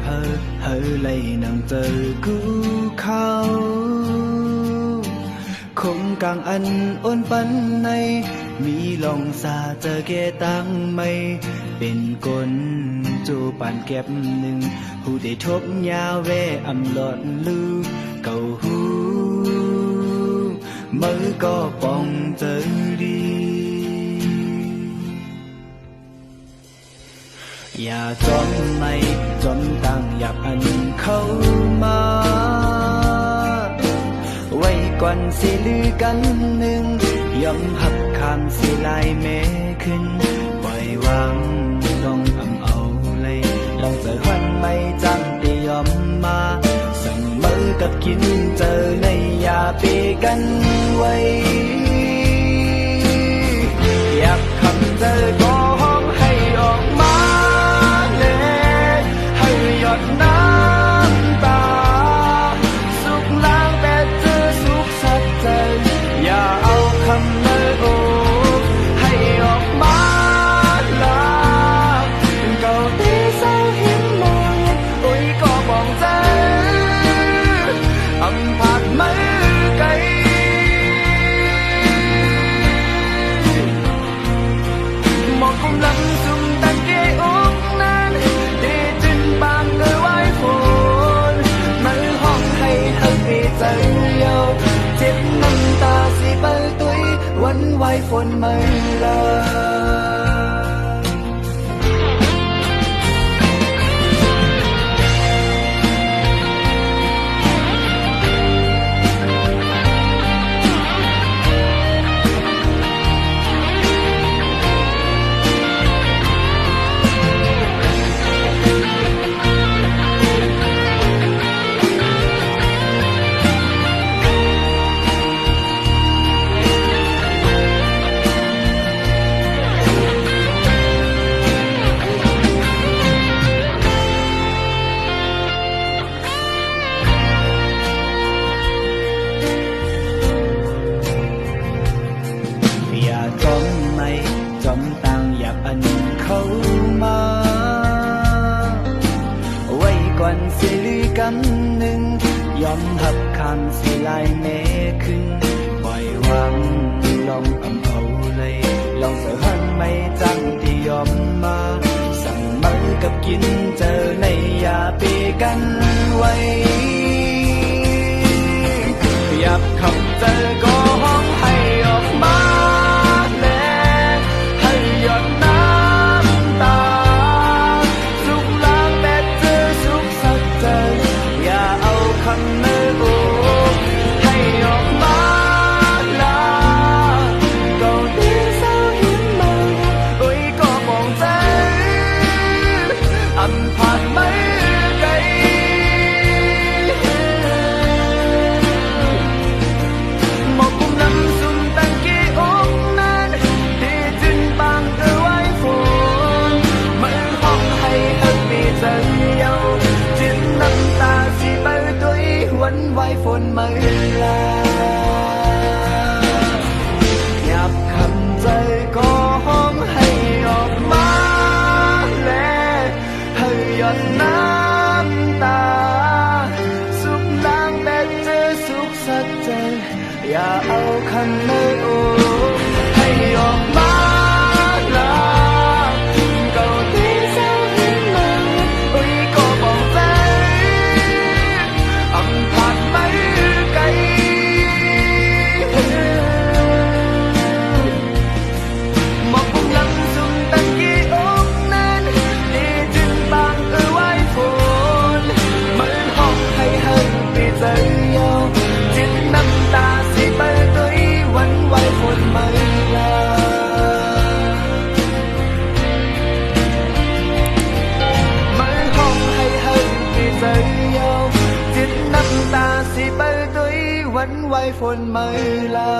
เพอเฮอไลนังเจอกูเขาคงกลางอันอ้นปันในมีลองซาเจอแก่ตั้งไม่เป็นกลจูปานเก็บหนึ่งผู้ได้ทบยาแวอำหลอดลือเก่าหูมือก็ป้องเจอดีอย่าจนไม่จนตั้งอยากอันเข้ามาไว้ก่อนสิลือกันหนึ่งยอมหักคำสิลายเมขึ้นปล่อยวางลองเอาเลยลองเจอวันไม่จังได้ยอมมาสั่งมือกับกินเจอในอย่าเปกันไว้อยากคำเจอก็ห้องให้ออกมาเลยให้หยดน้ำตาสุขล้างแต่เจอสุขสักใจอย่าเอาคำเลิกโอให้ออกมาลาเก่าที่เศร้าเห็นมองโอ้ยก็มองใจอำผ่านมือไกลมองกุมลำซุ่มตันเกอกนั้นดีจินบางเกยไว้ฝนมันห้องให้ทั้งปีใจเยาเจ็บน้ำตาสิเปิดตุยวันไหวฝนไม่ลาจอมไม่จอมต่างอยากอันเข้ามาไว้ก่อนสิลือกันหนึ่งยอมหักคำสิลายเมขึ้นปล่อยวางลองเอาเลยลองเสือหันไม่จังที่ยอมมาสั่งมือกับกินเจอในอย่าเปกันไว้อยากคำเจอก็ห้องให้ออกมาไว้ฝนไม่ลาหยับคำใจก็ห้องให้ออกมาและให้หยดน้ำตาสุขล้างแต่เจอสุขสักใจอย่าเอาคำไม่โอให้ออกมาลาเก่าที่เศร้าเห็นมาโอ้ยก็บอกใจอำผ่านไม่ไกลมองปุ่มลำซุ่มตันกี่อกนั้นดีจินบางเกยไว้ฝนมันห้องให้หันไปใจยาวจิตน้ำตาสิไปตุยวันไหวฝนไม่ลามันห้องให้หันไปใจยาวจิตน้ำตาสิไปตุยวันไหวฝนไม่ลา